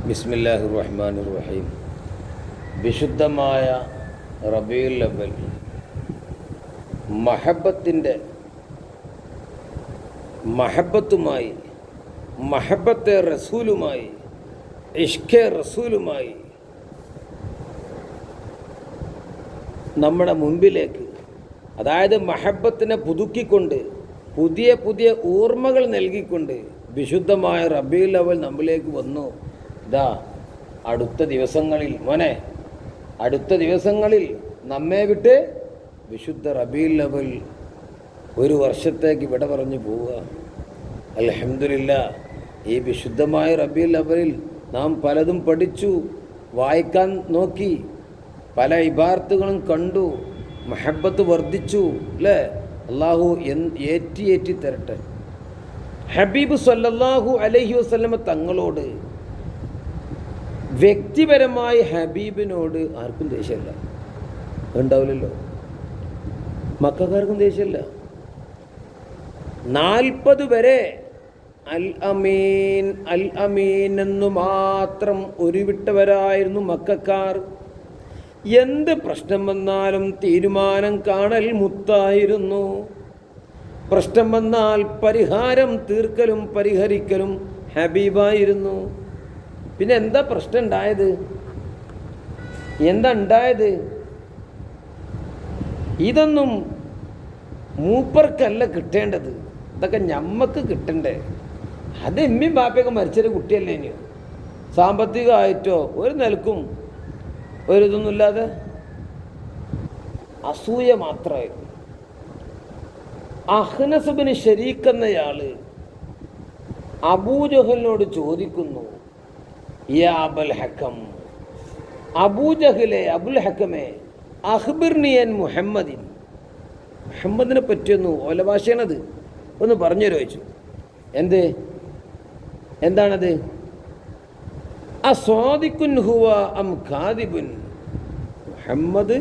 ബിസ്മില്ലാഹിർ റഹ്മാനിർ റഹീം. വിശുദ്ധമായ റബീഉൽ അവ്വൽ മഹബത്തുമായി, മഹബത്തെ റസൂലുമായി, ഇഷ്കെ റസൂലുമായി നമ്മുടെ മുമ്പിലേക്ക്, അതായത് മഹബത്തിനെ പുതുക്കിക്കൊണ്ട് പുതിയ പുതിയ ഓർമ്മകൾ നൽകിക്കൊണ്ട് വിശുദ്ധമായ റബീഉൽ അവ്വൽ നമ്മിലേക്ക് വന്നു. ഇതാ അടുത്ത ദിവസങ്ങളിൽ നമ്മെ വിട്ട് വിശുദ്ധ റബീഉൽ അവ്വൽ ഒരു വർഷത്തേക്ക് വിട പറഞ്ഞു പോവുക. അൽഹംദുലില്ലാഹ്, ഈ വിശുദ്ധമായ റബീഉൽ അവ്വലിൽ നാം പലതും പഠിച്ചു, വായിക്കാൻ നോക്കി, പല ഇബാറത്തുകളും കണ്ടു, മഹബത്ത് വർദ്ധിച്ചു അല്ലേ. അള്ളാഹു ഏറ്റി തരട്ടെ. ഹബീബ് സല്ലല്ലാഹു അലൈഹി വസല്ലമ തങ്ങളോട്, വ്യക്തിപരമായി ഹബീബിനോട് ആർക്കും ദേഷ്യമല്ല, ഉണ്ടാവില്ലല്ലോ. മക്കക്കാർക്കും ദേഷ്യമല്ല. 40 വരെ അൽ അമീൻ അൽ അമീൻ എന്നു മാത്രം ഉരുവിട്ടവരായിരുന്നു മക്കക്കാർ. എന്ത് പ്രശ്നം വന്നാലും തീരുമാനം കാണൽ മുത്തായിരുന്നു. പ്രശ്നം വന്നാൽ പരിഹാരം തീർക്കലും പരിഹരിക്കലും ഹബീബായിരുന്നു. പിന്നെ എന്താ പ്രശ്നം ഉണ്ടായത്? ഇതൊന്നും മൂപ്പർക്കല്ല കിട്ടേണ്ടത്, ഇതൊക്കെ ഞമ്മക്ക് കിട്ടണ്ടേ. അത് എമ്മയും ബാപ്പയൊക്കെ മരിച്ചൊരു കുട്ടിയല്ലേ ഇനിയോ, സാമ്പത്തികമായിട്ടോ ഒരു നിലക്കും ഒരിതൊന്നുമില്ലാതെ അസൂയ മാത്രമായിരുന്നു. അഹ്നസ് ബിൻ ശരീക്ക് എന്നയാള് അബൂജഹലിനോട് ചോദിക്കുന്നു, യാ അബുൽ ഹക്കം, അബൂജഹലെ അബുൽ ഹക്കമെ, അഖ്ബിർനി അൻ മുഹമ്മദിൻ, മുഹമ്മദിനെ പറ്റിയൊന്നു, ഓല ഭാഷയാണത്, ഒന്ന് പറഞ്ഞു ചോദിച്ചു. എന്താണത്? അസ്വാദിക്കുൻ ഹുവ അം കാദിബുൻ, മുഹമ്മദ്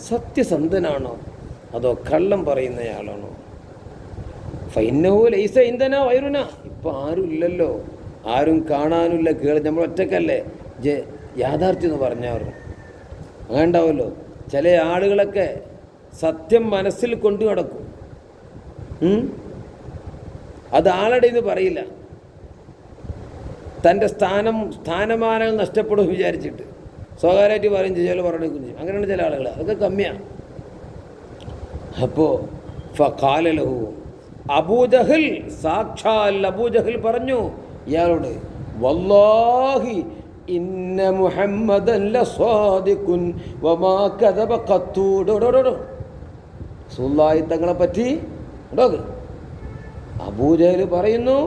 സത്യസന്ധനാണോ അതോ കള്ളം പറയുന്നയാളാണോ? ഫൈന്നഹു ലൈസ ഇൻദനാ വൈറുന, ഇപ്പം ആരും ഇല്ലല്ലോ, ആരും കാണാനില്ല, നമ്മൾ ഒറ്റക്കല്ലേ, യാഥാർത്ഥ്യം എന്ന് പറഞ്ഞാൽ അങ്ങനെ ഉണ്ടാവുമല്ലോ. ചില ആളുകളൊക്കെ സത്യം മനസ്സിൽ കൊണ്ടു നടക്കും, അത് ആളുടെ ഇത് പറയില്ല, തൻ്റെ സ്ഥാനമാനങ്ങൾ നഷ്ടപ്പെടും വിചാരിച്ചിട്ട് സ്വകാര്യമായിട്ട് പറയും, ചില പറഞ്ഞേക്കും ചെയ്യും. അങ്ങനെയാണ് ചില ആളുകൾ, അതൊക്കെ കമ്മിയാണ്. അപ്പോൾ ഫഖാലലഹു, അബൂജഹൽ, സാക്ഷാൽ അബൂജഹൽ പറഞ്ഞു ഇയാളോട്, വല്ലാഹി ഇന്ന മുഹമ്മദൻ ലസ്വാദിഖുൻ വമാ കദബ ഖത്തു. റസൂലുള്ളാഹി തങ്ങളെ പറ്റി അബൂജഹൽ പറയുന്നു,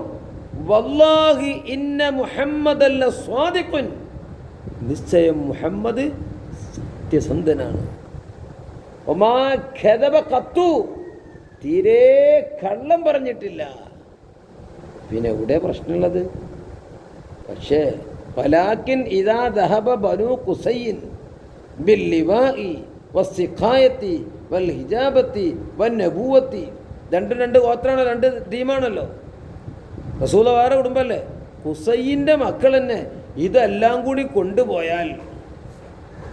വല്ലാഹി ഇന്ന മുഹമ്മദൻ ലസ്വാദിഖുൻ, നിശ്ചയം മുഹമ്മദ് സത്യസന്ധനാണ്. വമാ കദബ ഖത്തു, തീരെ കള്ളം പറഞ്ഞിട്ടില്ല. പിന്നെ എവിടെ പ്രശ്നമുള്ളത്? പക്ഷേ വലാകിൻ ഇദാ ദഹബ ബനൂ ഖുസൈൻ ബിൽ ലിവാഇ വസ്സിഖായത്തി വൽ ഹിജാബത്തി വന്നബുവത്തി, രണ്ട് ഗോത്രമാണ്, 2 ടീമാണല്ലോ. റസൂല വേറെ കുടുംബമല്ലേ, ഖുസൈൻ്റെ മക്കൾ തന്നെ ഇതെല്ലാം കൂടി കൊണ്ടുപോയാൽ,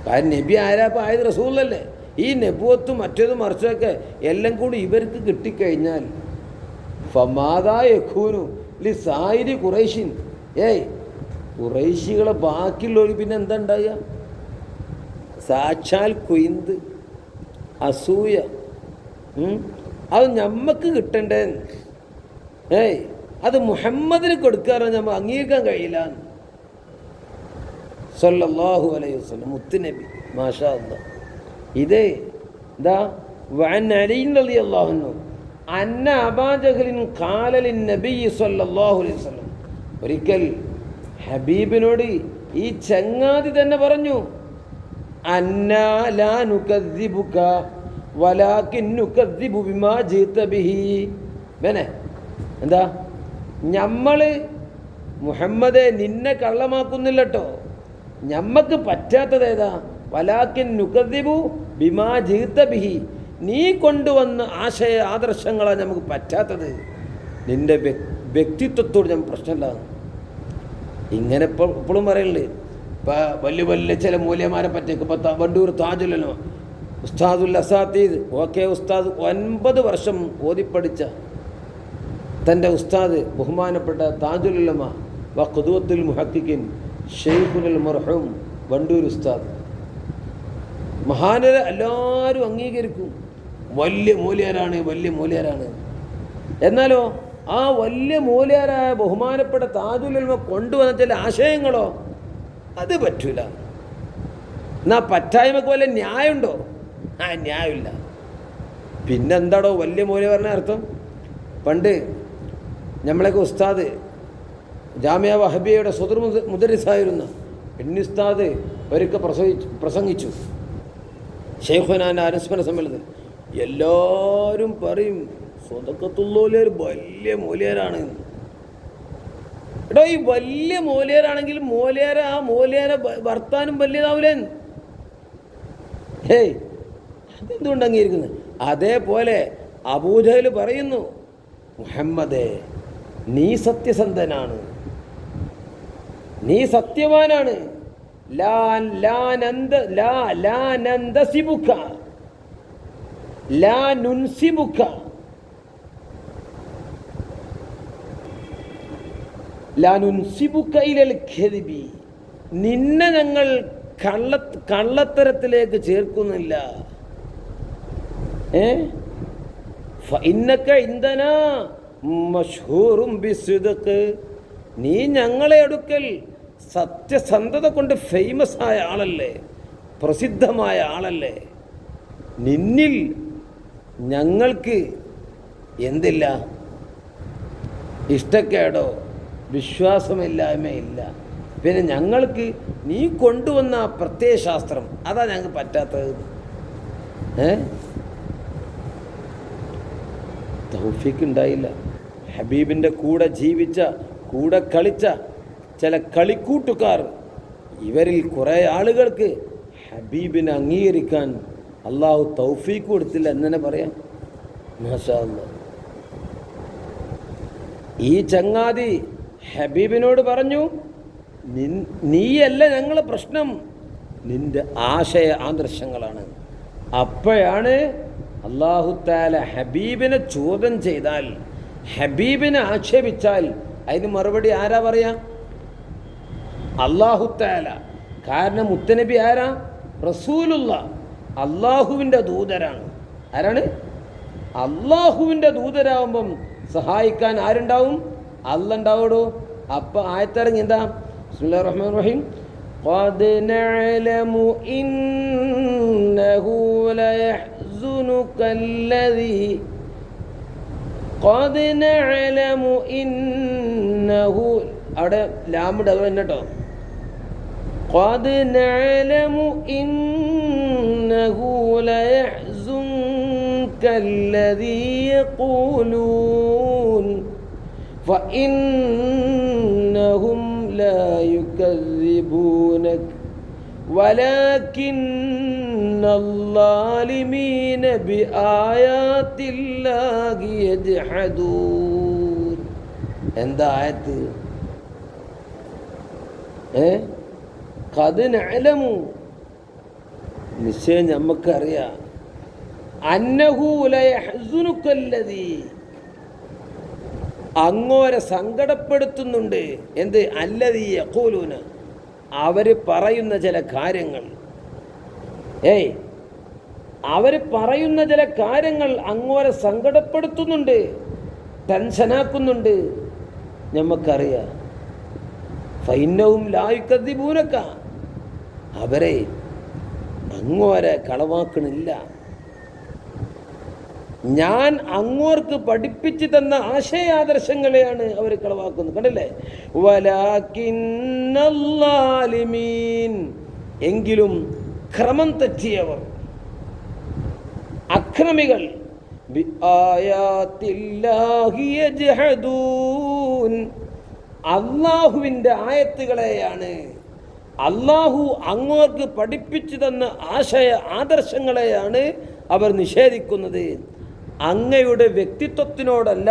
കാരണം നബി ആരാപ്പം ആയത് റസൂലല്ലേ, ഈ നബുവത്തും മറ്റേതും മറിച്ചൊക്കെ എല്ലാം കൂടി ഇവർക്ക് കിട്ടിക്കഴിഞ്ഞാൽ ഫമാദാ യഖൂനു ലി സായിരി ഖുറൈശിൻ, ഖുറൈശികളെ ബാക്കിയുള്ളവർ പിന്നെ എന്താ ഉണ്ടാകുക? സാക്ഷാൽ കൊയ്ന്ത്, അസൂയ. അത് ഞമ്മക്ക് കിട്ടണ്ടേ, അത് മുഹമ്മദിന് കൊടുക്കാറോ നമ്മൾ അംഗീകരിക്കാൻ കഴിയില്ല. സല്ലല്ലാഹു അലൈഹി വസല്ലം മുത്തുനബി, മാഷാ അല്ലാഹ്. ഇതേ എന്താ, വഅൻ അലി റളിയല്ലാഹു അൻഹു അന്ന അബാ ജഹലിൻ ഖാല ലിന്നബി സല്ലല്ലാഹു അലൈഹി വസല്ലം, ഒരിക്കൽ ഹബീബിനോട് ഈ ചങ്ങാതി തന്നെ പറഞ്ഞു, അന്നാ ലാ നുകദ്ദിബുക വലാകിൻ നുകദ്ദിബു ബിമാ ജീത ബിഹി. എന്താ, നമ്മൾ മുഹമ്മദെ നിന്നെ കള്ളമാക്കുന്നില്ല കേട്ടോ, ഞമ്മക്ക് പറ്റാത്തത് ഏതാ? വലാകിൻ നുകദ്ദിബു ബിമാ ജീത ബിഹി, നീ കൊണ്ടുവന്ന ആദർശങ്ങളാണ് നമുക്ക് പറ്റാത്തത്, നിന്റെ വ്യക്തിത്വത്തോട് നമുക്ക് പ്രശ്നമില്ല. ഇങ്ങനെ ഇപ്പോഴും പറയുന്നുണ്ട്. ഇപ്പം വലിയ വലിയ ചില മൂല്യന്മാരെ പറ്റിയൊക്കെ ഇപ്പം വണ്ടൂർ താജുലനോ ഉസ്താദുൽ അസാത്തീദ് ഓക്കെ ഉസ്താദ് 9 വർഷം ഓതിപ്പടിച്ച തൻ്റെ ഉസ്താദ് ബഹുമാനപ്പെട്ട താജുലുലമ വ ഖുദുവത്തുൽ മുഹഖിഖീൻ ഷെയ്ഖുൽ മർഹൂം വണ്ടൂർ ഉസ്താദ് മഹാനരെ എല്ലാവരും അംഗീകരിക്കും. വലിയ മൂല്യരാണ്. എന്നാലോ ആ വലിയ മൂല്യരായ ബഹുമാനപ്പെട്ട താജുലുലമ കൊണ്ടുവന്ന ചില ആശയങ്ങളോ അത് പറ്റൂല. എന്നാൽ പറ്റായ്മക്ക് വല്ല ന്യായമുണ്ടോ? ന്യായമില്ല. പിന്നെന്താടോ വലിയ മൂല്യം പറഞ്ഞ അർത്ഥം? പണ്ട് നമ്മളൊക്കെ ഉസ്താദ് ജാമിയ വഹബിയയുടെ സ്വതർ മുദരിസായിരുന്ന ഉസ്താദ് ഒരിക്കൽ പ്രസംഗിച്ചു ഷെയ്ഖുനാൻ്റെ അനുസ്മരണ സമ്മേളനത്തിൽ. എല്ലാവരും പറയും സ്വതക്കത്തുള്ളോലിയർ വലിയ മൂല്യരാണ്. എടോ, ഈ വലിയ മൂല്യരാണെങ്കിൽ ആ മൂല്യരെ വർത്താനും വലിയതാവൂലേ? ഹേയ്, അതെന്തുകൊണ്ട് അംഗീകരിക്കുന്നത്? അതേപോലെ അബൂജഹൽ പറയുന്നു, മുഹമ്മദേ നീ സത്യസന്ധനാണ്, നീ സത്യവാനാണ്, നിന്നെ ഞങ്ങൾ കള്ളത്തരത്തിലേക്ക് ചേർക്കുന്നില്ല. നീ ഞങ്ങളെ അടുക്കൽ സത്യസന്ധത കൊണ്ട് ഫേമസ് ആയ ആളല്ലേ, പ്രസിദ്ധമായ ആളല്ലേ. നിന്നിൽ ഞങ്ങൾക്ക് എന്തില്ല? ഇഷ്ടക്കേടോ വിശ്വാസമില്ലായ്മയില്ല. പിന്നെ ഞങ്ങൾക്ക് നീ കൊണ്ടുവന്ന ആ പ്രത്യയശാസ്ത്രം അതാ ഞങ്ങൾക്ക് പറ്റാത്തത്. തൗഫീഖ് ഉണ്ടായില്ല. ഹബീബിൻ്റെ കൂടെ ജീവിച്ച, കൂടെ കളിച്ച ചില കളിക്കൂട്ടുകാർ, ഇവരിൽ കുറേ ആളുകൾക്ക് ഹബീബിനെ അംഗീകരിക്കാൻ അള്ളാഹു തൗഫീഖ് കൊടുത്തില്ല എന്നെ പറയാം. മാഷാ അല്ലാഹ്. ഈ ചങ്ങാതി ഹബീബിനോട് പറഞ്ഞു, നീയല്ല ഞങ്ങളെ പ്രശ്നം, നിന്റെ ആദർശങ്ങളാണ്. അപ്പോഴാണ് അല്ലാഹു തആല ഹബീബിനെ ചോദ്യം ചെയ്താൽ, ഹബീബിനെ ആക്ഷേപിച്ചാൽ അതിന് മറുപടി ആരാ പറയാ? അല്ലാഹു തആല. കാരണം മുത്തനബി ആരാ? റസൂലുള്ള, അള്ളാഹുവിൻ്റെ ദൂതരാണ്. ആരാണ്? അള്ളാഹുവിൻ്റെ ദൂതരാകുമ്പം സഹായിക്കാൻ ആരുണ്ടാവും? അല്ലാഹ് ഉണ്ടാവുടോ. അപ്പം ആയത്തിറങ്ങി എന്താ? ബിസ്മില്ലാഹിർ റഹ്മാനിർ റഹീം. ഖദ് നഅലമു ഇന്നഹു ലയഹ്സുനുകല്ലദീ ഖദ് നഅലമു ഇന്നഹു, അവിടെ ലാമുണ്ട്, അത് തന്നെ കേട്ടോ. ഖദ് നഅലമു ഇന്നഹു ലയഹ്സുനുകല്ലദീ യഖൂലൂൻ فإنهم لا يكذبونك ولكن الظالمين بآيات الله يجحدون. എന്താ ആയത്ത്? ഖദ് നഅലമു, നിശ്ചയം നമുക്കറിയാം, അന്നഹു ലയഹ്സുനുകല്ലദീ, അങ്ങോരെ സങ്കടപ്പെടുത്തുന്നുണ്ട്. എന്ത്? അല്ലദീ യഖൂലൂന, അവർ പറയുന്ന ചില കാര്യങ്ങൾ. അവർ പറയുന്ന ചില കാര്യങ്ങൾ അങ്ങോരെ സങ്കടപ്പെടുത്തുന്നുണ്ട്, ടെൻഷനാക്കുന്നുണ്ട്. നമുക്കറിയാം. ഫഇന്നഹും ലാ യുകദ്ദിബൂനക, അവരെ അങ്ങോരെ കളവാക്കണില്ല. ഞാൻ അങ്ങോർക്ക് പഠിപ്പിച്ചു തന്ന ആശയാദർശങ്ങളെയാണ് അവർ കളവാക്കുന്നത്. കണ്ടില്ലേ? വലാകിന്നല്ലാലിമീൻ, എങ്കിലും ക്രമം തെറ്റിയവർ, അക്രമികൾ, ബിആയാത്തില്ലാഹി യജ്ഹദൂൻ, അല്ലാഹുവിൻ്റെ ആയത്തുകളെയാണ്, അല്ലാഹു അങ്ങോർക്ക് പഠിപ്പിച്ചു തന്ന ആദർശങ്ങളെയാണ് അവർ നിഷേധിക്കുന്നത്. അങ്ങയുടെ വ്യക്തിത്വത്തിനോടല്ല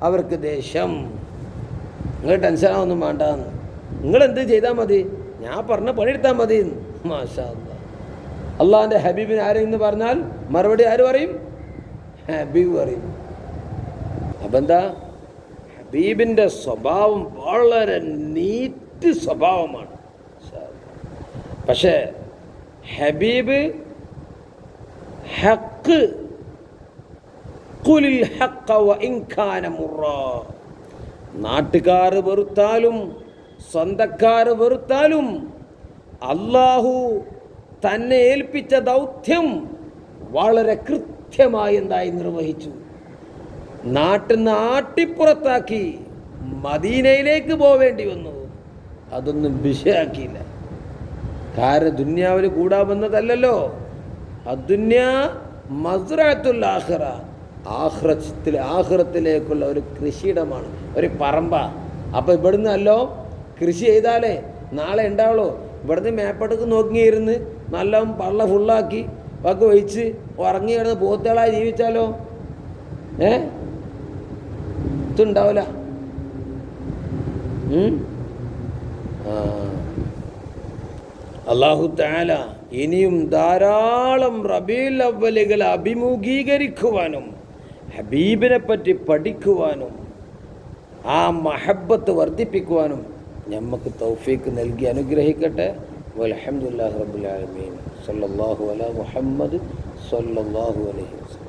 അവർക്ക് ദേഷ്യം. നിങ്ങൾ ടെൻഷനാവൊന്നും വേണ്ട. നിങ്ങളെന്ത് ചെയ്താൽ മതി, ഞാൻ പറഞ്ഞ പണിയെടുത്താൽ മതി. മാഷാ അല്ലാഹ്. അള്ളാഹിൻ്റെ ഹബീബിന് ആരെന്ന് പറഞ്ഞാൽ മറുപടി ആര് പറയും? ഹബീബ് പറയും. അപ്പം എന്താ, ഹബീബിൻ്റെ സ്വഭാവം വളരെ നീറ്റ് സ്വഭാവമാണ്. പക്ഷേ ഹബീബ് ഹക്ക്, ഖുലിൽ ഹഖ വഇൻ കാന മുറാ, നാട്ടുകാർ വെറുത്താലും സ്വന്തക്കാർ വെറുത്താലും അള്ളാഹു തന്നെ ഏൽപ്പിച്ച ദൗത്യം വളരെ കൃത്യമായി എന്തായി നിർവഹിച്ചു. നാട്ടിൽ നിന്ന് ആട്ടിപ്പുറത്താക്കി മദീനയിലേക്ക് പോവേണ്ടി വന്നു. അതൊന്നും വിഷയാക്കിയില്ല. കാരണം ദുന്യാവിൽ കൂടാൻ വന്നതല്ലല്ലോ. അദ്ദുന്യാ മസ്റഅത്തുൽ ആഖിറ, ആഖിറത്തിലേക്കുള്ള ഒരു കൃഷിയിടമാണ്, ഒരു പറമ്പ. അപ്പോൾ ഇവിടുന്ന് അല്ലോ കൃഷി ചെയ്താലേ നാളെ ഉണ്ടാവുള്ളൂ. ഇവിടുന്ന് മേപ്പടക്ക് നോക്കിയിരുന്ന് നല്ല പള്ള ഫുള്ളാക്കി ഒക്കെ ഒഴിച്ച് ഉറങ്ങി കിടന്ന് പോത്തുകളായി ജീവിച്ചാലോ ഇതുണ്ടാവില്ല. അല്ലാഹു തആല ഇനിയും ധാരാളം റബീഉൽ അവ്വലുകൾ അഭിമുഖീകരിക്കുവാനും ഹബീബിനെ പറ്റി പഠിക്കുവാനും ആ മഹബ്ബത്ത് വർദ്ധിപ്പിക്കുവാനും നമുക്ക് തൗഫീക്ക് നൽകി അനുഗ്രഹിക്കട്ടെ. വൽഹംദുലില്ലാഹി റബ്ബിൽ ആലമീൻ. സല്ലല്ലാഹു അലാ മുഹമ്മദ് സല്ലല്ലാഹു അലൈഹി വസല്ലം.